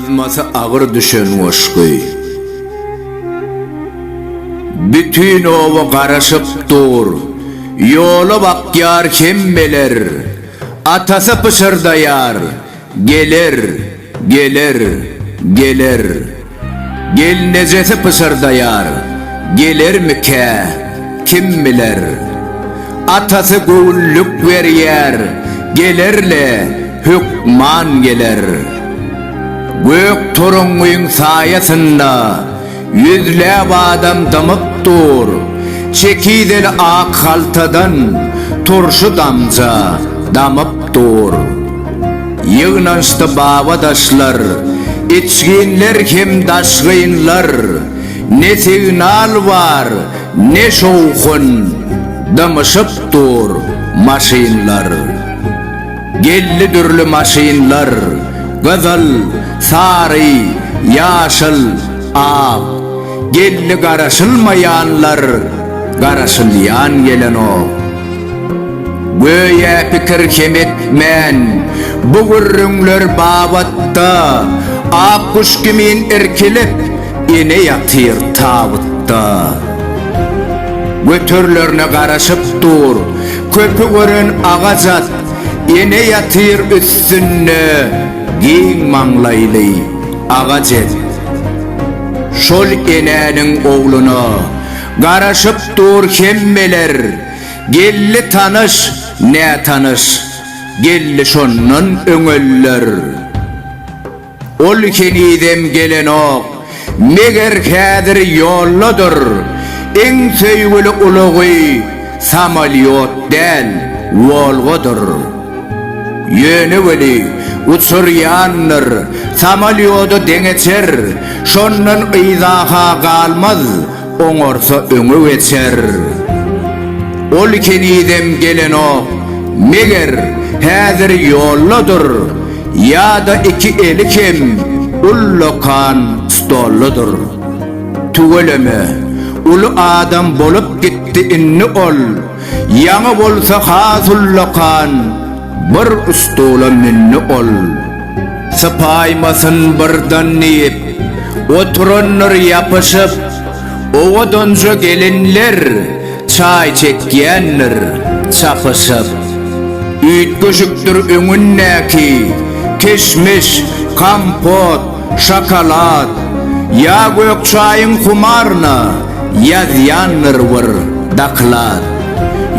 yazması ağır düşen oşkuy. Bütün ova karışıp dur, yolu bakyar kim bilir, atası pışırdayar, gelir, gelir, gelir. Gel necesi pışırdayar, gelir mi ke, kim bilir. Atası güllük veriyer, gelirle hükman gelir. Gök turungun sayesinde yüzlep adam damıp dur. Çekidel ak haltadan turşu damca damıp dur. Yığınıştı babadaşlar, içkinler kim daşgıyınlar. Ne signal var, ne şoğun, damışıp dur maşinlar. Gelli dürlü maşinlar, gızıl, sarı, yaşıl, ak. Gelli garaşılmayanlar, garaşılyan gelen o. Göğe fikir kemetmen, bu gürrünler babatta. Ak kuş kimin erkelip, ine yatır tavutta. Götürlerine garaşıp dur, köpü görün ağazat. Ine yatır üstünne, giyin manglaylı ağacet. Şol enenin oğluna garaşıp dur kemmeler. Gelli tanış, ne tanış, gelli şonun öngöller. Ol kenidem gelen ok, meger kadir yolludur. En söygülü uluğu samalyot del, volgudur. Yeni veli uçur yanır, samalyodu deneçer. Şonun izaha kalmaz, oңorsa öngü geçer. Ol kenidem gelen ok, meger hazır yolludur. Ya da iki eli kim ullokan stolludur. Tügeleme ulu adam bolup gitti inni ol. Yanı bolsa hazullokan bir ustola minni ol. Sıpaymasın birden niyip oturunur yapışıp. Oğa donca gelinler çay çekyenler çapışıp. Üt göşüktür önündeki keşmiş, kampot, şokolat. Ya gök çayın kumarna yaz yanır var daklat.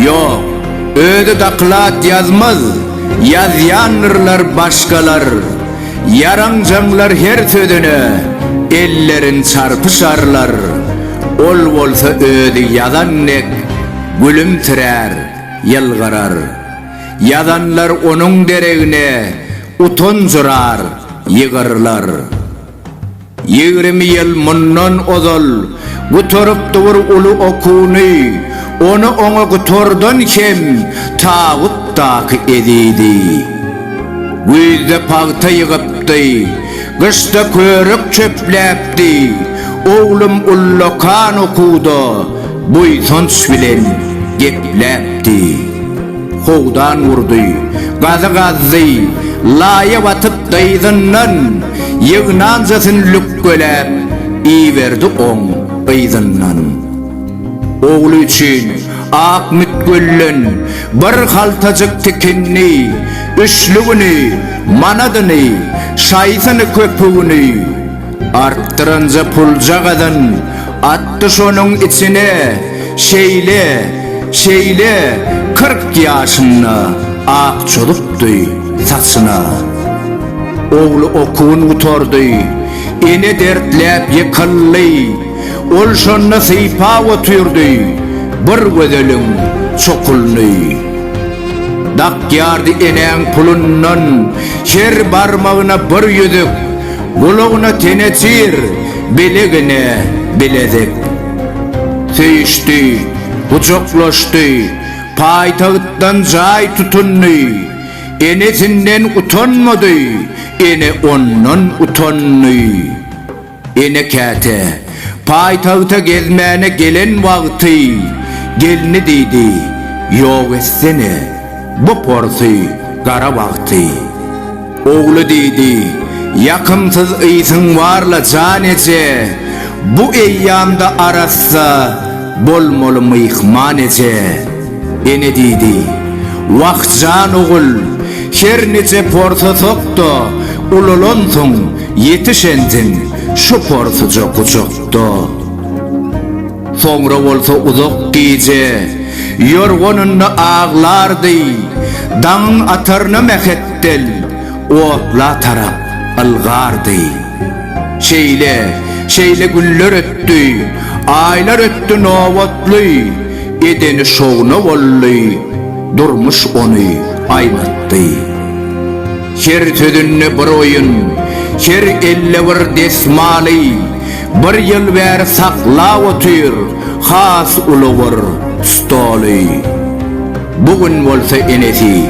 Yok öde daklat yazmaz, yaz yanırlar başkalar. Yarancamlar her sözüne ellerin çarpışarlar. Ol bolsa öde yadannek gülümtürer, yılgırar. Yadanlar onun dereğine utuncurar, yığırlar. 20 yıl mundan ozal gutorup dur ulu okuni. Onu ona gutordan kim tağuttak ediydi. Güzde pağta yığıptı, kışta körük çöplepti. Oğlum ullokan okudu, buysunç bilen geplepti. Hoğdan vurdu, gazı gazı, laya batıp dayızından. Yığınancasın lükkölep, iyi verdi on ıydından. Oğlu için ak mütküllün, bir haltacık tikinni. Üçlüğünü, manadını, şaysını köpüğünü. Arttırınca pulcağıdan, attı şonun içine. Şeyle 40 yaşına ak çoluptu saçına. Oğlu okun utordu, ine dertlep yıkıllı. Ol şonna sıypa oturdu, bir gözelin çokullu. Dak yardı enen pulundan, her barmağına bir yüzük. Guluğuna teneçir, bileğine bilezik. Söyüştü, kucaklaştı, paytağıttan cay tutundu. Enesinden utanmadı, ene ondan utandı. Ene kete, paytağıta gezmene gelen vakti, gelini dedi, yok etsene, bu porsi kara vakti. Oğlu dedi, yakımsız iysin varla can ece, bu eyyamda arassa bolmalı mıyıkman ece. Ene diydi, vakcan oğul, her nece porta soktu, ululonsun yetişendin şu portuca kucuktu. Sonra olsa uzak gece, yorgununu ağlardı, dağın atarını mekettel, otla tarap algardı. Şeyle günler öttü, aylar öttü novatlı, edeni şoğuna ollu, durmuş onu aynattı. Her tüdünne bir oyun, her elle bir desmali, bir yıl ver sakla otur, has uluvar stoli. Bugün olsa enesi,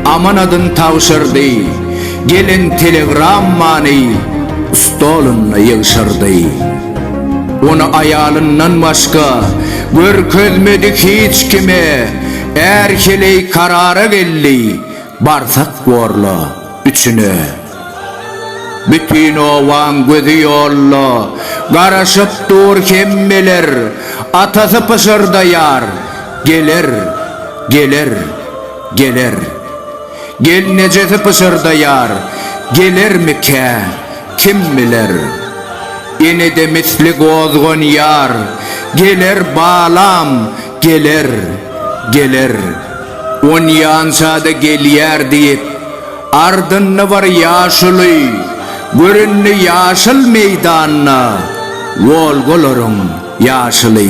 aman adın tavşırdı, gelin telegram mani, stolunla yığışırdı. Onu ayalından başka görkezmedik hiç kime, erkeley karara geldi, barsak vorla üçüne. Bütün ovan gözü yolla, garaşıp dur kemmeler, atası pışırda yar, gelir, gelir, gelir. Gel necesi pışırda yar, gelir mi ke, kim bilir? Yine de misli gozgun yar, gelir bağlam, gelir, gelir. On yansa da geliyer deyip, ardını var yaşılı, görünlü yaşıl meydanına, volgulurum yaşılı.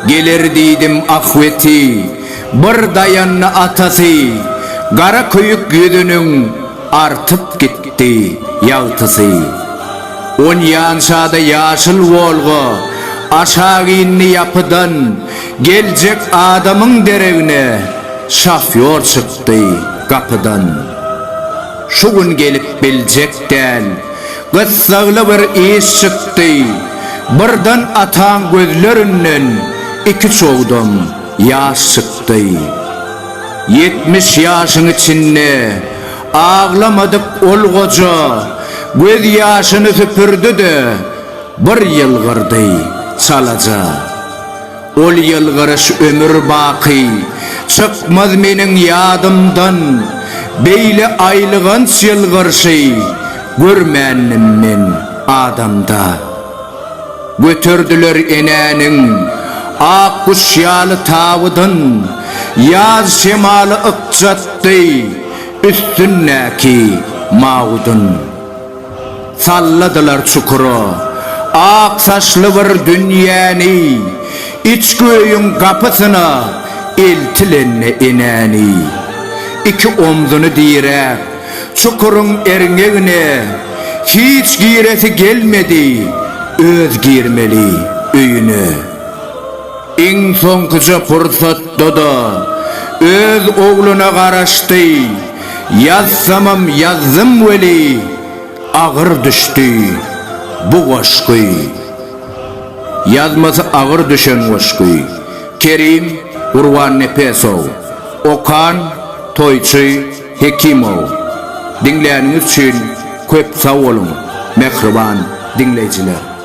Gelir dedim ahveti, bir dayanlı atası, kara kuyuk yüzünün artıp gitti yaltısı. On yansa da yaşıl volgu, aşağı inni yapıdan, gelecek adamın derevine, şafyor çıktı kapıdan. Şu gün gelip bilecekten, kıssağlı bir iş çıktı, birden atan gözlerinden, iki çoğdum yaş çıktı. 70 yaşın içinde, ağlamadık ol koca, göz yaşını süpürdü de, bir yıl gırdı çalaca. Ol yılgırış ömür baki, çıkmaz menin yadımdan, beyle aylığın yılgırşı, görmenim men adamda. Götürdüler enenin, ak kuşyalı tavıdın, yaz şemalı ıkçattı, üstündeki mağudun. Salladılar çukuru, ak saçlı bir dünyanı, iç köyün kapısına eltilenle ineni. İki omzunu direk, çukurun erneğine, hiç giresi gelmedi, öz girmeli öyüne. En son kıca fırsatta da, öz oğluna karaştı, yazsamam yazdım veli, ağır düştü bu aşkı. Yazması ağır düşen aşkı. Kerim Urvan Nefesov, Okan Toyçu Hekimov. Dinleyeniniz için köp sağ olun, mehriban dinleyiciler.